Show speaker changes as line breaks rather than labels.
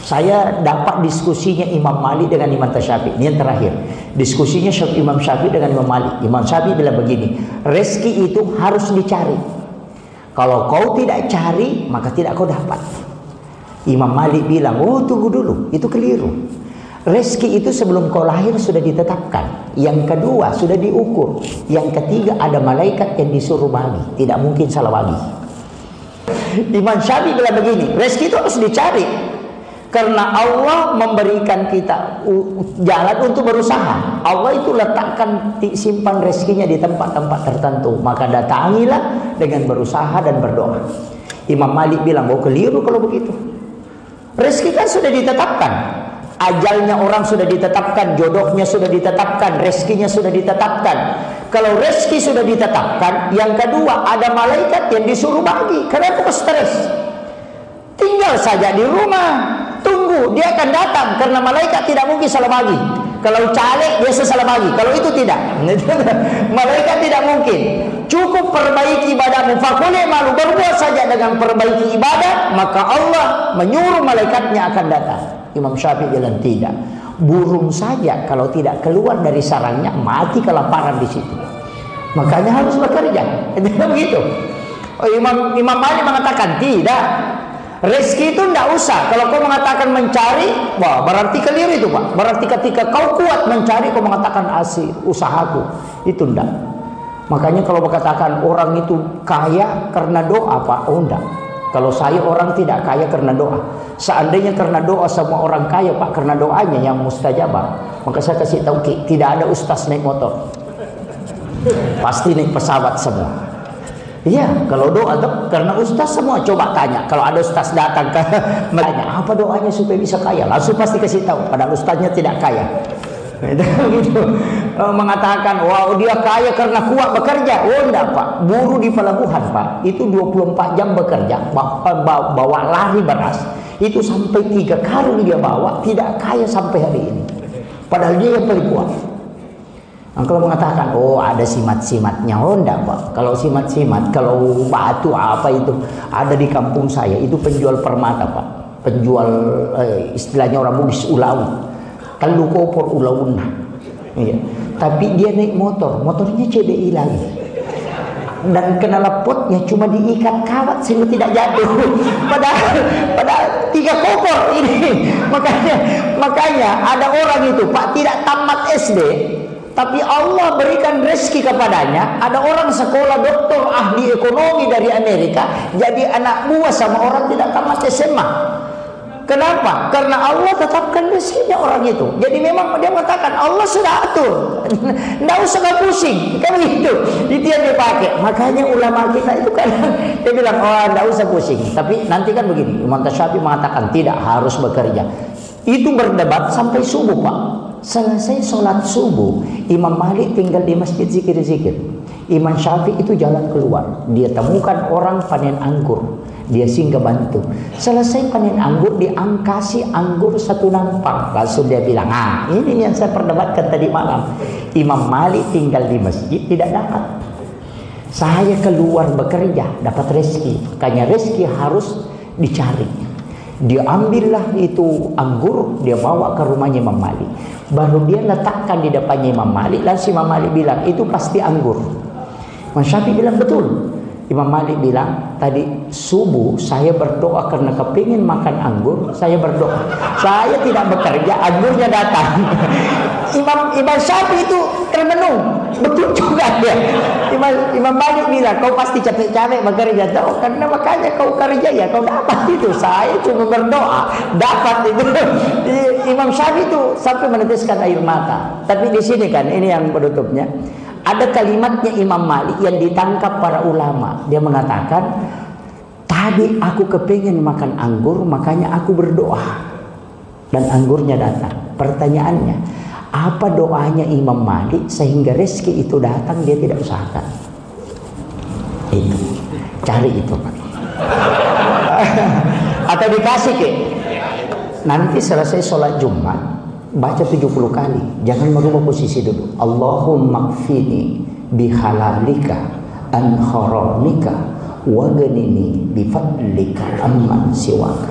Saya dapat diskusinya Imam Malik dengan Imam Syafi'i. Ini yang terakhir. Diskusinya Imam Syafi'i dengan Imam Malik. Imam Syafi'i bilang begini, rezeki itu harus dicari. Kalau kau tidak cari, maka tidak kau dapat. Imam Malik bilang, oh tunggu dulu, itu keliru. Rezeki itu sebelum kau lahir sudah ditetapkan. Yang kedua sudah diukur. Yang ketiga ada malaikat yang disuruh bagi. Tidak mungkin salah bagi. Imam Syafi'i bilang begini, rezeki itu harus dicari. Karena Allah memberikan kita jalan untuk berusaha. Allah itu letakkan simpan rezekinya di tempat-tempat tertentu. Maka datangilah dengan berusaha dan berdoa. Imam Malik bilang, oh keliru kalau begitu. Rezeki kan sudah ditetapkan. Ajalnya orang sudah ditetapkan, jodohnya sudah ditetapkan, rezekinya sudah ditetapkan. Kalau rezeki sudah ditetapkan, yang kedua ada malaikat yang disuruh bagi. Kenapa kau stres? Tinggal saja di rumah, tunggu, dia akan datang. Karena malaikat tidak mungkin salah bagi. Kalau caleg biasa salah bagi, kalau itu tidak. Malaikat tidak mungkin. Cukup perbaiki ibadahmu, fakule malu, berbuat saja dengan perbaiki ibadah, maka Allah menyuruh malaikatnya akan datang. Imam Syafi'i bilang tidak. Burung saja kalau tidak keluar dari sarangnya mati kelaparan di situ. Makanya harus bekerja. Begitu. Imam Malik mengatakan tidak. Rezeki itu tidak usah. Kalau kau mengatakan mencari, wah berarti keliru itu Pak. Berarti ketika kau kuat mencari, kau mengatakan asih usahaku. Itu tidak. Makanya kalau berkatakan orang itu kaya karena doa Pak, oh tidak. Kalau saya orang tidak kaya karena doa. Seandainya karena doa semua orang kaya Pak, karena doanya yang mustajabah, maka saya kasih tahu tidak ada ustaz naik motor. Pasti naik pesawat semua. Iya, kalau doa tuh karena ustaz semua. Coba tanya, kalau ada ustaz datang ke tanya apa doanya supaya bisa kaya, langsung pasti kasih tahu. Padahal ustaznya tidak kaya. Gitu. Mengatakan, wow dia kaya karena kuat bekerja. Oh enggak Pak, buruh di pelabuhan Pak, itu 24 jam bekerja, bawa lari beras, itu sampai 3 karung dia bawa, tidak kaya sampai hari ini. Padahal dia yang paling kuat. Nah, kalau mengatakan, oh ada simat-simatnya, oh enggak Pak. Kalau simat-simat, kalau batu apa itu, ada di kampung saya, itu penjual permata Pak. Penjual, istilahnya orang Bugis, ulau. Kalau kopor ulaun. Iya. Tapi dia naik motor, motornya CDI lagi. Dan kenala potnya cuma diikat kawat sehingga tidak jatuh. Padahal 3 kopor ini. Makanya ada orang itu Pak tidak tamat SD, tapi Allah berikan rezeki kepadanya. Ada orang sekolah doktor ahli ekonomi dari Amerika, jadi anak buah sama orang tidak tamat SMA. Kenapa? Karena Allah tetapkan rezekinya orang itu. Jadi memang dia mengatakan Allah sudah atur. Tidak usah kau pusing. Kan begitu. Itu yang dipakai. Makanya ulama kita itu kan dia bilang, oh tidak usah pusing. Tapi nanti kan begini, Imam Syafi'i mengatakan tidak, harus bekerja. Itu berdebat sampai subuh Pak. Selesai sholat subuh, Imam Malik tinggal di masjid zikir-zikir. Imam Syafi'i itu jalan keluar. Dia temukan orang panen anggur. Dia singgah bantu. Selesai panen anggur, dia kasih anggur 1 nampang. Langsung dia bilang, ini yang saya perdebatkan tadi malam. Imam Malik tinggal di masjid tidak dapat. Saya keluar bekerja, dapat rezeki. Makanya rezeki harus dicari. Dia ambillah itu anggur, dia bawa ke rumahnya Imam Malik. Baru dia letakkan di depannya Imam Malik. Lalu Imam Malik bilang, itu pasti anggur. Imam Syafi'i bilang, betul. Imam Malik bilang, tadi subuh saya berdoa karena kepingin makan anggur, saya berdoa. Saya tidak bekerja, anggurnya datang. Imam Syafi'i itu termenung, betul juga dia. Imam Malik bilang, kau pasti capek-capek bekerja, tahu? Karena makanya kau kerja ya, kau dapat itu. Saya cuma berdoa, dapat itu. Imam Syafi'i itu sampai meneteskan air mata. Tapi di sini kan, ini yang penutupnya. Ada kalimatnya Imam Malik yang ditangkap para ulama. Dia mengatakan, tadi aku kepingin makan anggur, makanya aku berdoa. Dan anggurnya datang. Pertanyaannya, apa doanya Imam Malik sehingga rezeki itu datang dia tidak usahakan? Itu. Cari itu Pak. Atau dikasih ke. Nanti selesai sholat Jumat, baca 70 kali. Jangan merubah posisi dulu. Allahumma kfini bihalalika an haramika wa ghanini bifadlika amman siwaka.